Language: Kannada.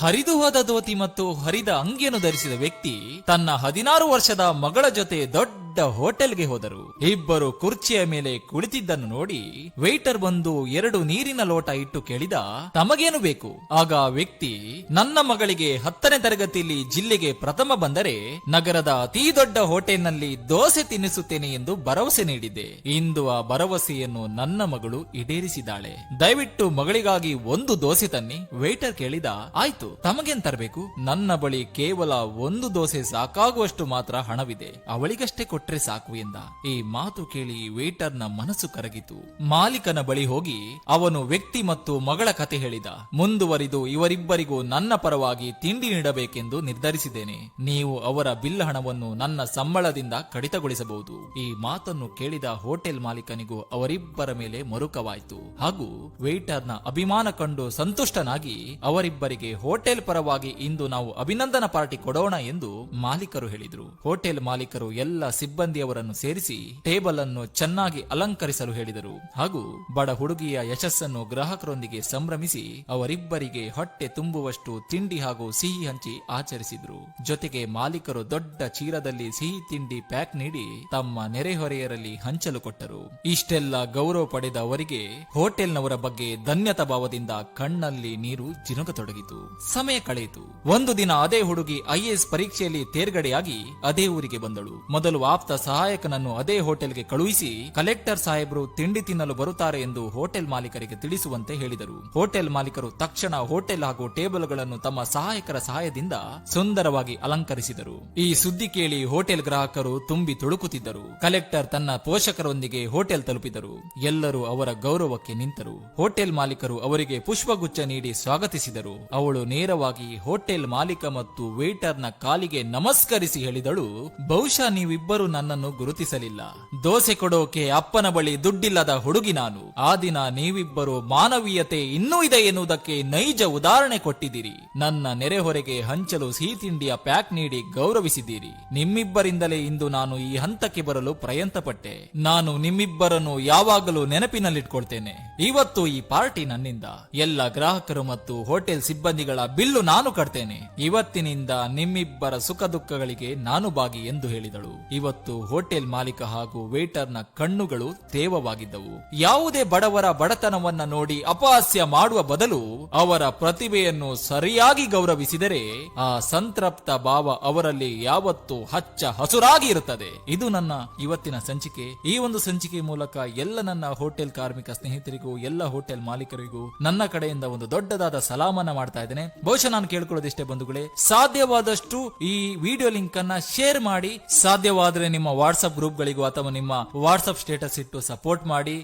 ಹರಿದು ಹೋದ ಧೋತಿ ಮತ್ತು ಹರಿದ ಅಂಗಿಯನ್ನು ಧರಿಸಿದ ವ್ಯಕ್ತಿ ತನ್ನ 16 ವರ್ಷದ ಮಗಳ ಜೊತೆ ದೊಡ್ಡ ಹೋಟೆಲ್ಗೆ ಹೋದರು. ಇಬ್ಬರು ಕುರ್ಚಿಯ ಮೇಲೆ ಕುಳಿತಿದ್ದನ್ನು ನೋಡಿ ವೇಟರ್ ಬಂದು 2 ನೀರಿನ ಲೋಟ ಇಟ್ಟು ಕೇಳಿದ, ತಮಗೇನು ಬೇಕು? ಆಗ ಆ ವ್ಯಕ್ತಿ, ನನ್ನ ಮಗಳಿಗೆ 10ನೇ ತರಗತಿಯಲ್ಲಿ ಜಿಲ್ಲೆಗೆ ಪ್ರಥಮ ಬಂದರೆ ನಗರದ ಅತಿ ದೊಡ್ಡ ಹೋಟೆಲ್ನಲ್ಲಿ ದೋಸೆ ತಿನ್ನಿಸುತ್ತೇನೆ ಎಂದು ಭರವಸೆ ನೀಡಿದ್ದೆ. ಇಂದು ಆ ಭರವಸೆಯನ್ನು ನನ್ನ ಮಗಳು ಈಡೇರಿಸಿದ್ದಾಳೆ. ದಯವಿಟ್ಟು ಮಗಳಿಗಾಗಿ 1 ದೋಸೆ ತನ್ನಿ. ವೇಟರ್ ಕೇಳಿದ, ಆಯ್ತು, ತಮಗೇನ್ ತರಬೇಕು? ನನ್ನ ಬಳಿ ಕೇವಲ 1 ದೋಸೆ ಸಾಕಾಗುವಷ್ಟು ಮಾತ್ರ ಹಣವಿದೆ, ಅವಳಿಗಷ್ಟೇ ಕೊಟ್ರೆ ಸಾಕು ಎಂದ. ಈ ಮಾತು ಕೇಳಿ ವೇಟರ್ನ ಮನಸ್ಸು ಕರಗಿತು. ಮಾಲೀಕನ ಬಳಿ ಹೋಗಿ ಅವನು ವ್ಯಕ್ತಿ ಮತ್ತು ಮಗಳ ಕತೆ ಹೇಳಿದ. ಮುಂದುವರಿದು ಇವರಿಬ್ಬರಿಗೂ ನನ್ನ ಪರವಾಗಿ ತಿಂಡಿ ನೀಡಬೇಕೆಂದು ನಿರ್ಧರಿಸಿದ್ದೇನೆ. ನೀವು ಅವರ ಬಿಲ್ ಹಣವನ್ನು ನನ್ನ ಸಂಬಳದಿಂದ ಕಡಿತಗೊಳಿಸಬಹುದು. ಈ ಮಾತನ್ನು ಕೇಳಿದ ಹೋಟೆಲ್ ಮಾಲೀಕನಿಗೂ ಅವರಿಬ್ಬರ ಮೇಲೆ ಮರುಕವಾಯಿತು. ಹಾಗೂ ವೇಟರ್ನ ಅಭಿಮಾನ ಕಂಡು ಸಂತುಷ್ಟನಾಗಿ ಅವರಿಬ್ಬರಿಗೆ ಹೋಟೆಲ್ ಪರವಾಗಿ ಇಂದು ನಾವು ಅಭಿನಂದನಾ ಪಾರ್ಟಿ ಕೊಡೋಣ ಎಂದು ಮಾಲೀಕರು ಹೇಳಿದರು. ಹೋಟೆಲ್ ಮಾಲೀಕರು ಎಲ್ಲ ಸಿಬ್ಬಂದಿಯವರನ್ನು ಸೇರಿಸಿ ಟೇಬಲ್ ಅನ್ನು ಚೆನ್ನಾಗಿ ಅಲಂಕರಿಸಲು ಹೇಳಿದರು. ಹಾಗೂ ಬಡ ಹುಡುಗಿಯ ಯಶಸ್ಸನ್ನು ಗ್ರಾಹಕರೊಂದಿಗೆ ಸಂಭ್ರಮಿಸಿ ಅವರಿಬ್ಬರಿಗೆ ಹೊಟ್ಟೆ ತುಂಬುವಷ್ಟು ತಿಂಡಿ ಹಾಗೂ ಸಿಹಿ ಹಂಚಿ ಆಚರಿಸಿದ್ರು. ಜೊತೆಗೆ ಮಾಲೀಕರು ದೊಡ್ಡ ಚೀಲದಲ್ಲಿ ಸಿಹಿ ತಿಂಡಿ ಪ್ಯಾಕ್ ನೀಡಿ ತಮ್ಮ ನೆರೆಹೊರೆಯರಲ್ಲಿ ಹಂಚಲು ಕೊಟ್ಟರು. ಇಷ್ಟೆಲ್ಲ ಗೌರವ ಪಡೆದ ಅವರಿಗೆ ಹೋಟೆಲ್ನವರ ಬಗ್ಗೆ ಧನ್ಯತಾ ಭಾವದಿಂದ ಕಣ್ಣಲ್ಲಿ ನೀರು ಜಿನುಗತೊಡಗಿತು. ಸಮಯ ಕಳೆಯಿತು. ಒಂದು ದಿನ ಅದೇ ಹುಡುಗಿ IAS ಪರೀಕ್ಷೆಯಲ್ಲಿ ತೇರ್ಗಡೆಯಾಗಿ ಅದೇ ಊರಿಗೆ ಬಂದಳು. ಮೊದಲು ಆಪ್ತ ಸಹಾಯಕನನ್ನು ಅದೇ ಹೋಟೆಲ್ಗೆ ಕಳುಹಿಸಿ ಕಲೆಕ್ಟರ್ ಸಾಹೇಬರು ತಿಂಡಿ ತಿನ್ನಲು ಬರುತ್ತಾರೆ ಎಂದು ಹೋಟೆಲ್ ಮಾಲೀಕರಿಗೆ ತಿಳಿಸುವಂತೆ ಹೇಳಿದರು. ಹೋಟೆಲ್ ಮಾಲೀಕರು ತಕ್ಷಣ ಹೋಟೆಲ್ ಹಾಗೂ ಟೇಬಲ್ಗಳನ್ನು ತಮ್ಮ ಸಹಾಯಕರ ಸಹಾಯದಿಂದ ಸುಂದರವಾಗಿ ಅಲಂಕರಿಸಿದರು. ಈ ಸುದ್ದಿ ಕೇಳಿ ಹೋಟೆಲ್ ಗ್ರಾಹಕರು ತುಂಬಿ ತುಳುಕುತ್ತಿದ್ದರು. ಕಲೆಕ್ಟರ್ ತನ್ನ ಪೋಷಕರೊಂದಿಗೆ ಹೋಟೆಲ್ ತಲುಪಿದರು. ಎಲ್ಲರೂ ಅವರ ಗೌರವಕ್ಕೆ ನಿಂತರು. ಹೋಟೆಲ್ ಮಾಲೀಕರು ಅವರಿಗೆ ಪುಷ್ಪಗುಚ್ಛ ನೀಡಿ ಸ್ವಾಗತಿಸಿದರು. ಅವಳು ನೇರವಾಗಿ ಹೋಟೆಲ್ ಮಾಲೀಕ ಮತ್ತು ವೇಟರ್ನ ಕಾಲಿಗೆ ನಮಸ್ಕರಿಸಿ ಹೇಳಿದಳು, ಬಹುಶಃ ನೀವಿಬ್ಬರು ನನ್ನನ್ನು ಗುರುತಿಸಲಿಲ್ಲ. ದೋಸೆ ಕೊಡೋಕೆ ಅಪ್ಪನ ಬಳಿ ದುಡ್ಡಿಲ್ಲದ ಹುಡುಗಿ ನಾನು. ಆ ದಿನ ನೀವಿಬ್ಬರು ಮಾನವೀಯತೆ ಇನ್ನೂ ಇದೆ ಎನ್ನುವುದಕ್ಕೆ ನೈಜ ಉದಾಹರಣೆ ಕೊಟ್ಟಿದ್ದೀರಿ. ನನ್ನ ನೆರೆಹೊರೆಗೆ ಹಂಚಲು ಸಿಹಿ ತಿಂಡಿಯ ಪ್ಯಾಕ್ ನೀಡಿ ಗೌರವಿಸಿದ್ದೀರಿ. ನಿಮ್ಮಿಬ್ಬರಿಂದಲೇ ಇಂದು ನಾನು ಈ ಹಂತಕ್ಕೆ ಬರಲು ಪ್ರಯತ್ನ ಪಟ್ಟೆ. ನಾನು ನಿಮ್ಮಿಬ್ಬರನ್ನು ಯಾವಾಗಲೂ ನೆನಪಿನಲ್ಲಿಟ್ಕೊಳ್ತೇನೆ. ಇವತ್ತು ಈ ಪಾರ್ಟಿ ನನ್ನಿಂದ. ಎಲ್ಲ ಗ್ರಾಹಕರು ಮತ್ತು ಹೋಟೆಲ್ ಸಿಬ್ಬಂದಿಗಳ ಬಿಲ್ಲು ನಾನು ಕಟ್ತೇನೆ. ಇವತ್ತಿನಿಂದ ನಿಮ್ಮಿಬ್ಬರ ಸುಖ ದುಃಖಗಳಿಗೆ ನಾನು ಭಾಗಿ ಎಂದು ಹೇಳಿದಳು. ಇವತ್ತು ಹೋಟೆಲ್ ಮಾಲೀಕ ಹಾಗೂ ವೇಟರ್ನ ಕಣ್ಣುಗಳು ತೇವವಾಗಿದ್ದವು. ಯಾವುದೇ ಬಡವರ ಬಡತನವನ್ನ ನೋಡಿ ಅಪಹಾಸ್ಯ ಮಾಡುವ ಬದಲು ಅವರ ಪ್ರತಿಭೆಯನ್ನು ಸರಿಯಾಗಿ ಗೌರವಿಸಿದರೆ ಆ ಸಂತೃಪ್ತ ಭಾವ ಅವರಲ್ಲಿ ಯಾವತ್ತೂ ಹಚ್ಚ ಹಸುರಾಗಿ ಇರುತ್ತದೆ. ಇದು ನನ್ನ ಇವತ್ತಿನ ಸಂಚಿಕೆ. ಈ ಒಂದು ಸಂಚಿಕೆ ಮೂಲಕ ಎಲ್ಲ ನನ್ನ ಹೋಟೆಲ್ ಕಾರ್ಮಿಕ ಸ್ನೇಹಿತರಿಗೂ ಎಲ್ಲ ಹೋಟೆಲ್ ಮಾಲೀಕರಿಗೂ ನನ್ನ ಕಡೆಯಿಂದ ಒಂದು ದೊಡ್ಡದಾದ ಸಲಾಮನ್ನ ಮಾಡ್ತಾ ಇದ್ದೇನೆ. ಬಹುಶಃ ನಾನು ಕೇಳ್ಕೊಳ್ಳೋದಿಷ್ಟೇ ಬಂಧುಗಳೇ, ಸಾಧ್ಯವಾದಷ್ಟು ಈ ವಿಡಿಯೋ ಲಿಂಕ್ ಅನ್ನ ಶೇರ್ ಮಾಡಿ. ಸಾಧ್ಯವಾದರೆ ನಿಮ್ಮ ವಾಟ್ಸ್ಆಪ್ ಗ್ರೂಪ್ ಗಳಿಗೂ ಅಥವಾ ನಿಮ್ಮ ವಾಟ್ಸ್ಆಪ್ ಸ್ಟೇಟಸ್ ಇಟ್ಟು ಸಪೋರ್ಟ್ ಮಾಡಿ.